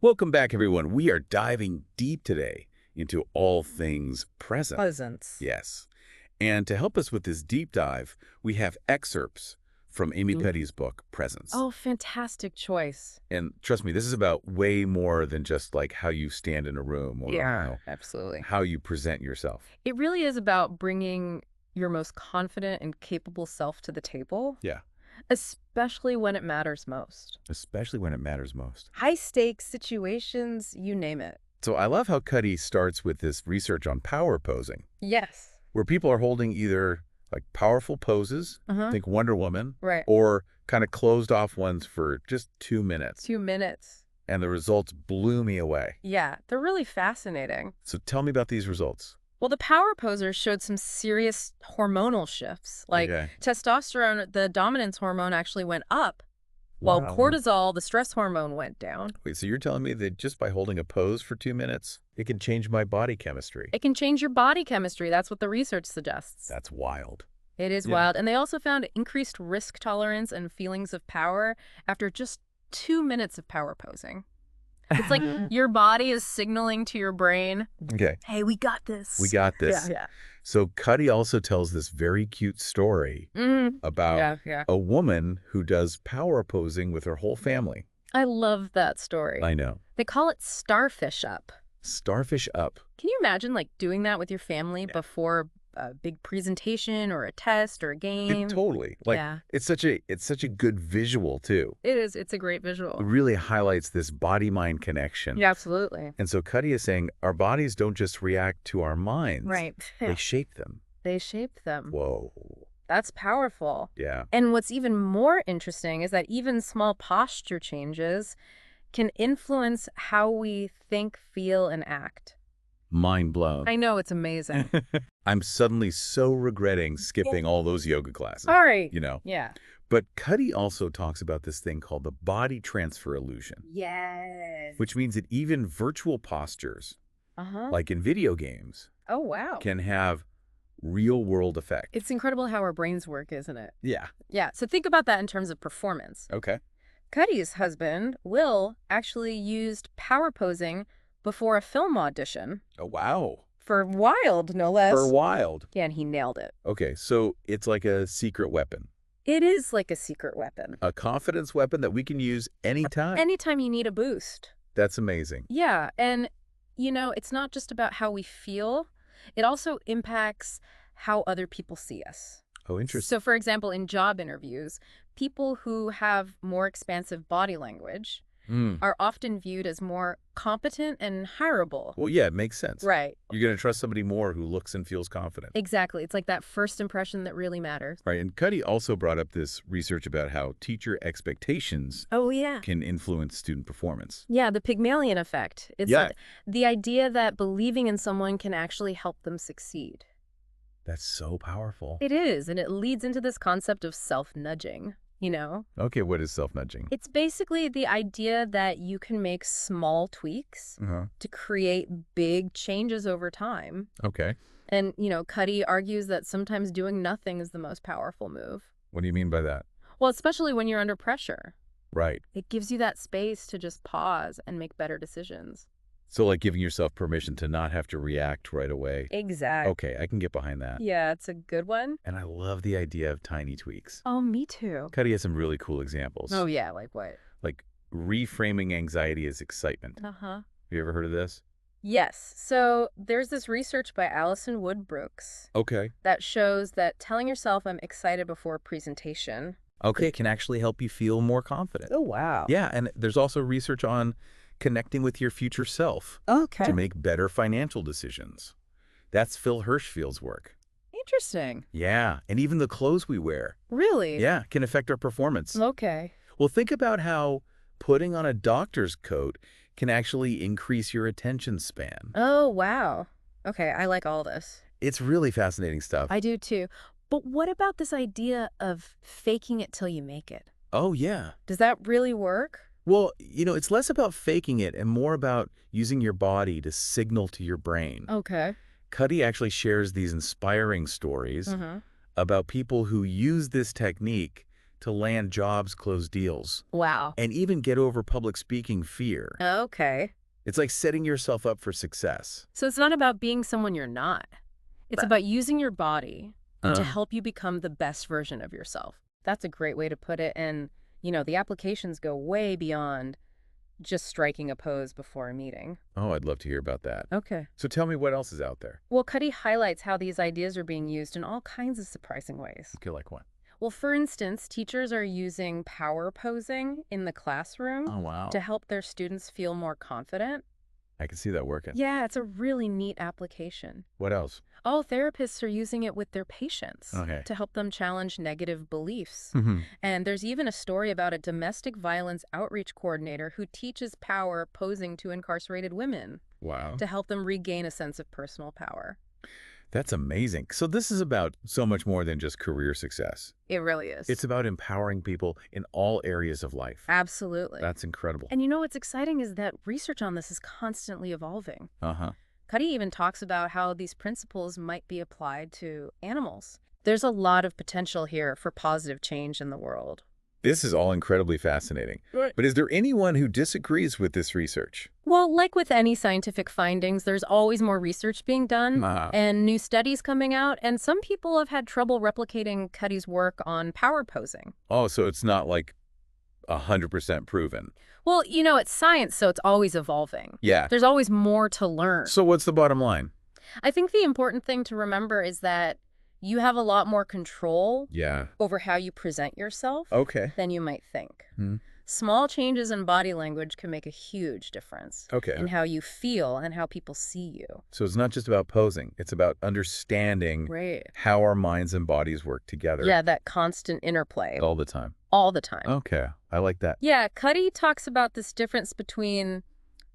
Welcome back, everyone. We are diving deep today into all things present. Presence. Yes. And to help us with this deep dive, we have excerpts from Amy Cuddy's book, Presence. Oh, fantastic choice. And trust me, this is about way more than just like how you stand in a room or Absolutely. how you present yourself. It really is about bringing your most confident and capable self to the table, Yeah. especially when it matters most. Especially when it matters most. High stakes situations, you name it. So I love how Cuddy starts with this research on power posing, Yes. where people are holding either like powerful poses, think Wonder Woman, Right. or kind of closed off ones for just 2 minutes. 2 minutes. And the results blew me away. Yeah, they're really fascinating. So tell me about these results. Well, the power posers showed some serious hormonal shifts. Like Okay. testosterone, the dominance hormone, actually went up, while Wow. cortisol, the stress hormone, went down. Wait, so you're telling me that just by holding a pose for 2 minutes, it can change my body chemistry? It can change your body chemistry. That's what the research suggests. That's wild. It is Yeah. wild. And they also found increased risk tolerance and feelings of power after just 2 minutes of power posing. It's like your body is signaling to your brain, Okay, hey, we got this. we got this. Yeah. So Cuddy also tells this very cute story about Yeah. a woman who does power posing with her whole family. I love that story. I know. They call it starfish up. Starfish up. Can you imagine like doing that with your family before a big presentation or a test or a game? Totally. Like Yeah. it's such a good visual too. It is. It's a great It visual. really highlights this body-mind connection. Yeah, absolutely. And so Cuddy is saying our bodies don't just react to our minds. Right. They shape them. They shape them. Whoa. That's powerful. Yeah. And what's even more interesting is that even small posture changes can influence how we think, feel, and act. Mind blown. I know, it's amazing. I'm suddenly so regretting skipping all those yoga classes. Sorry. You know. Yeah. But Cuddy also talks about this thing called the body transfer illusion, Yes. which means that even virtual postures, Uh-huh. like in video games, Oh, wow. can have real-world effect. It's incredible how our brains work, isn't it? Yeah. Yeah. So think about that in terms of performance. Okay. Cuddy's husband, Will, actually used power posing before a film audition Oh, wow. for Wild, no less. For wild. Yeah, and he nailed it. Okay, so it's like a secret weapon. It is like a secret weapon. A confidence weapon that we can use anytime. Anytime you need a boost. That's amazing. Yeah, and, it's not just about how we feel. It also impacts how other people see us. Oh, interesting. So, for example, in job interviews, people who have more expansive body language are often viewed as more competent and hireable. Well, yeah, it makes sense. Right. You're going to trust somebody more who looks and feels confident. Exactly. It's like that first impression that really matters. Right, and Cuddy also brought up this research about how teacher expectations Oh, yeah. can influence student performance. Yeah, the Pygmalion effect. It's Yeah. the idea that believing in someone can actually help them succeed. That's so powerful. It is, and it leads into this concept of self-nudging, Okay, what is self-nudging? It's basically the idea that you can make small tweaks to create big changes over time. Okay. And, Cuddy argues that sometimes doing nothing is the most powerful move. What do you mean by that? Well, especially when you're under pressure. Right. It gives you that space to just pause and make better decisions. So like giving yourself permission to not have to react right away. Exactly. Okay, I can get behind that. Yeah, it's a good one. And I love the idea of tiny tweaks. Oh, me too. Cuddy has some really cool examples. Oh, yeah, like what? Like reframing anxiety as excitement. Uh-huh. Have you ever heard of this? Yes. So there's this research by Allison Wood Brooks Okay. that shows that telling yourself I'm excited before a presentation. Okay, it can actually help you feel more confident. Oh, wow. Yeah, and there's also research on connecting with your future self Okay. to make better financial decisions. That's Phil Hirschfield's work. Interesting. Yeah, and even the clothes we wear, Really? yeah, can affect our performance. Okay. Well, think about how putting on a doctor's coat can actually increase your attention span. Oh, wow. Okay, I like all this. It's really fascinating stuff. I do too. But what about this idea of faking it till you make it? Oh, yeah. Does that really work? Well, it's less about faking it and more about using your body to signal to your brain. Okay. Cuddy actually shares these inspiring stories about people who use this technique to land jobs, close deals, Wow. and even get over public speaking fear. Okay. It's like setting yourself up for success. So it's not about being someone you're not. It's Right. about using your body to Uh-huh. help you become the best version of yourself. That's a great way to put it. And, the applications go way beyond just striking a pose before a meeting. Oh, I'd love to hear about that. Okay. So tell me what else is out there. Well, Cuddy highlights how these ideas are being used in all kinds of surprising ways. Okay, like what? Well, for instance, teachers are using power posing in the classroom Oh, wow. to help their students feel more confident. I can see that working. Yeah, it's a really neat application. What else? Oh, therapists are using it with their patients Okay. to help them challenge negative beliefs. Mm-hmm. And there's even a story about a domestic violence outreach coordinator who teaches power posing to incarcerated women Wow. to help them regain a sense of personal power. That's amazing. So this is about so much more than just career success. It really is. It's about empowering people in all areas of life. Absolutely. That's incredible. And what's exciting is that research on this is constantly evolving. Uh-huh. Cuddy even talks about how these principles might be applied to animals. There's a lot of potential here for positive change in the world. This is all incredibly fascinating. Right. But is there anyone who disagrees with this research? Well, like with any scientific findings, there's always more research being done and new studies coming out, and some people have had trouble replicating Cuddy's work on power posing. Oh, so it's not like 100% proven. Well, it's science, so it's always evolving. Yeah. There's always more to learn. So what's the bottom line? I think the important thing to remember is that you have a lot more control Yeah. over how you present yourself Okay. than you might think. Hmm. Small changes in body language can make a huge difference Okay. in how you feel and how people see you. So it's not just about posing. It's about understanding Right. how our minds and bodies work together. Yeah, that constant interplay All the time. all the time. Okay. I like that. Yeah, Cuddy talks about this difference between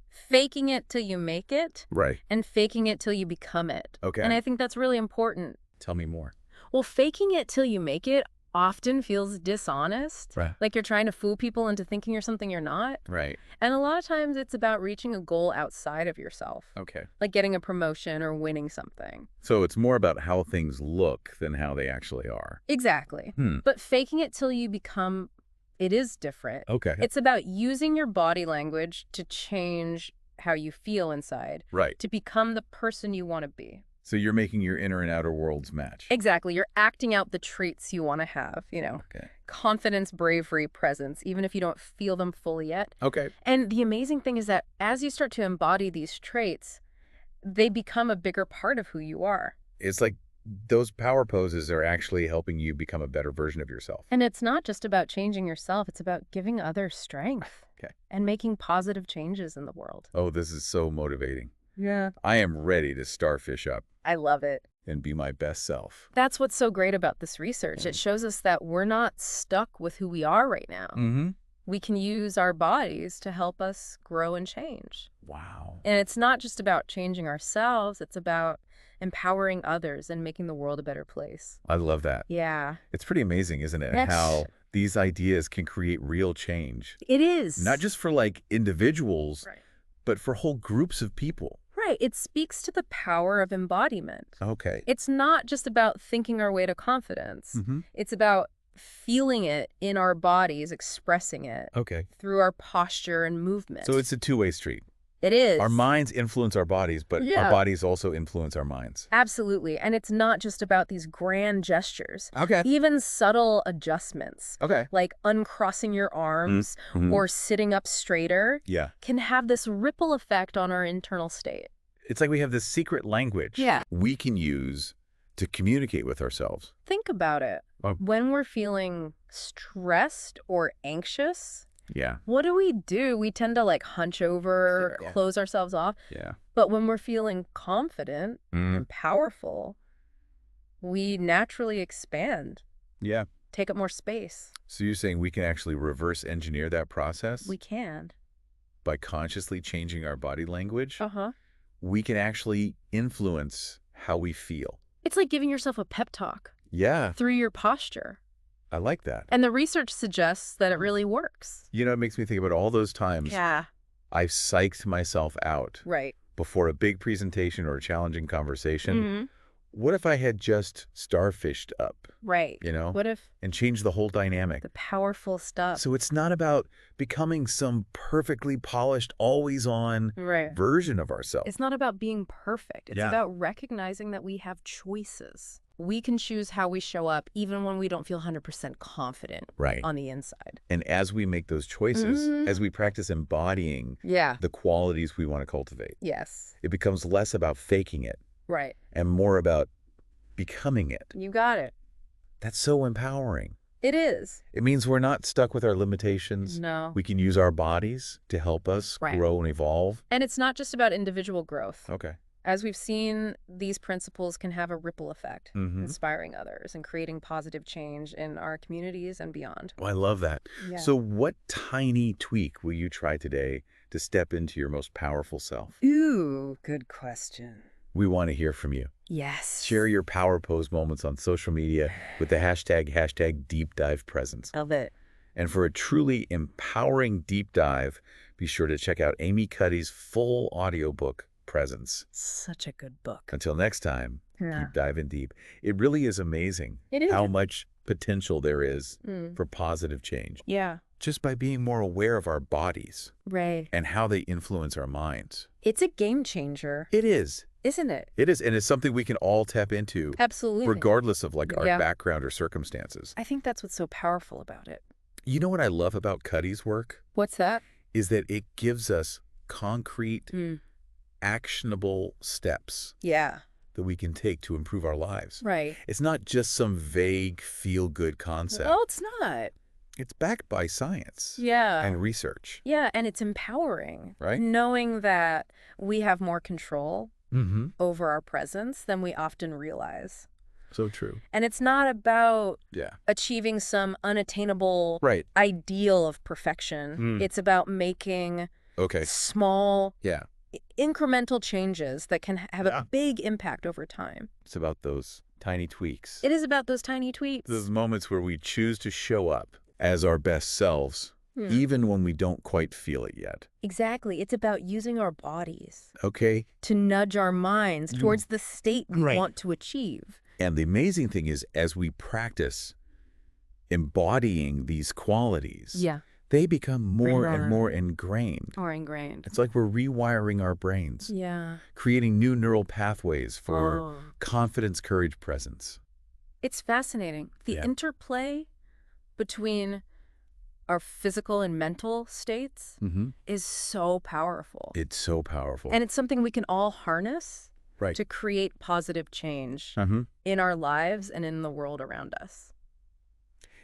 faking it till you make it Right. and faking it till you become it. Okay. And I think that's really important. Tell me more. Well, faking it till you make it often feels dishonest. Right. Like you're trying to fool people into thinking you're something you're not. Right. And a lot of times it's about reaching a goal outside of yourself, Okay. like getting a promotion or winning something. So it's more about how things look than how they actually are. Exactly. Hmm. But faking it till you become, it is different. Okay. It's about using your body language to change how you feel inside, Right. to become the person you want to be. So you're making your inner and outer worlds match. Exactly. You're acting out the traits you want to have, Okay. confidence, bravery, presence, even if you don't feel them fully yet. Okay. And the amazing thing is that as you start to embody these traits, they become a bigger part of who you are. It's like those power poses are actually helping you become a better version of yourself. And it's not just about changing yourself, it's about giving others strength Okay. and making positive changes in the world. Oh, this is so motivating. Yeah. I am ready to starfish up I love it. and be my best self. That's what's so great about this research. It shows us that we're not stuck with who we are right now. Mm-hmm. We can use our bodies to help us grow and change. Wow. And it's not just about changing ourselves, it's about empowering others and making the world a better place. I love that. Yeah. It's pretty amazing, isn't it? That's- How these ideas can create real change. It is. Not just for like individuals, Right. but for whole groups of people. Right. It speaks to the power of embodiment. Okay. It's not just about thinking our way to confidence. Mm-hmm. It's about feeling it in our bodies, expressing it Okay. through our posture and movement. So it's a two-way street. It is. Our minds influence our bodies, but Yeah. our bodies also influence our minds. Absolutely. And it's not just about these grand gestures. Okay. Even subtle adjustments, Okay. like uncrossing your arms Mhm. or sitting up straighter, Yeah. can have this ripple effect on our internal state. It's like we have this secret language we can use to communicate with ourselves. Think about it. Oh. When we're feeling stressed or anxious, Yeah. what do? We tend to hunch over, Yeah. close ourselves off. Yeah. But when we're feeling confident and powerful, we naturally expand, Yeah. take up more space. So you're saying we can actually reverse engineer that process We can. by consciously changing our body language? Uh-huh. We can actually influence how we feel. It's like giving yourself a pep talk Yeah. through your posture. I like that. And the research suggests that it really works. You know, it makes me think about all those times Yeah. I've psyched myself out Right. before a big presentation or a challenging conversation, Mhm. what if I had just starfished up, Right. you know, What if and changed the whole dynamic? the powerful stuff? So it's not about becoming some perfectly polished, always-on Right. version of ourselves. It's not about being perfect. It's Yeah. about recognizing that we have choices. We can choose how we show up even when we don't feel 100% confident Right. on the inside. And as we make those choices, as we practice embodying Yeah. the qualities we want to cultivate, Yes. it becomes less about faking it Right. and more about becoming it. You got it. That's so empowering. It is. It means we're not stuck with our limitations. No. We can use our bodies to help us Right. grow and evolve. And it's not just about individual growth. Okay. As we've seen, these principles can have a ripple effect, Mm-hmm. inspiring others and creating positive change in our communities and beyond. Oh, I love that. Yeah. So what tiny tweak will you try today to step into your most powerful self? Ooh, good question. We want to hear from you. Yes. Share your power pose moments on social media with the hashtag Deep Dive Presence. Love it. And for a truly empowering deep dive, be sure to check out Amy Cuddy's full audiobook, Presence. Such a good book. Until next time, Yeah. keep diving deep. It really is amazing It is. how much potential there is Mm. for positive change Yeah. just by being more aware of our bodies Right. and how they influence our minds. It's a game changer, It is. isn't it? It is. And it's something we can all tap into Absolutely. regardless of like our Yeah. background or circumstances. I think that's what's so powerful about it. You know what I love about Cuddy's work? What's that? Is that it gives us concrete, actionable steps Yeah. that we can take to improve our lives. Right. It's not just some vague feel-good concept. No, it's not. It's backed by science Yeah. and research. Yeah, and it's empowering. Right? Knowing that we have more control Mm-hmm. over our presence than we often realize. So true. And it's not about Yeah. achieving some unattainable Right. ideal of perfection. Mm. It's about making Okay. small, Yeah. incremental changes that can have Yeah. a big impact over time. It's about those tiny tweaks. It is about those tiny tweets. Those moments where we choose to show up as our best selves, Hmm. even when we don't quite feel it yet. Exactly. It's about using our bodies Okay? to nudge our minds towards the state we Right. want to achieve. And the amazing thing is, as we practice embodying these qualities, Yeah. they become more and Right. more ingrained. Or ingrained. It's like we're rewiring our brains, Yeah. creating new neural pathways for Oh. confidence, courage, presence. It's fascinating. The Yeah. interplay between our physical and mental states Mm-hmm. is so powerful. It's so powerful. And it's something we can all harness Right. to create positive change Mm-hmm. in our lives and in the world around us.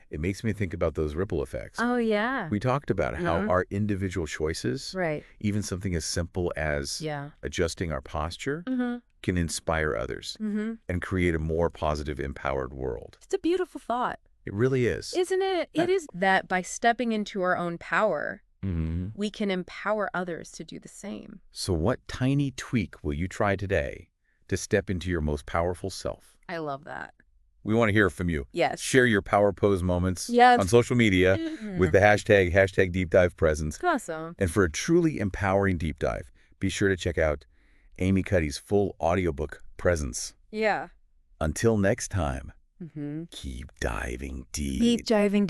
It makes me think about those ripple effects. Oh, yeah. We talked about how Mhm. our individual choices, Right. even something as simple as Yeah. adjusting our posture, Mm-hmm. can inspire others Mm-hmm. and create a more positive, empowered world. It's a beautiful thought, It really is. isn't it? It is that by stepping into our own power, Mm-hmm. we can empower others to do the same. So what tiny tweak will you try today to step into your most powerful self? I love that. We want to hear from you. Yes. Share your power pose moments Yes. on social media with the hashtag Deep Dive Presence. Awesome. And for a truly empowering deep dive, be sure to check out Amy Cuddy's full audiobook, Presence. Yeah. Until next time, Mm-hmm. keep diving deep. Deep diving.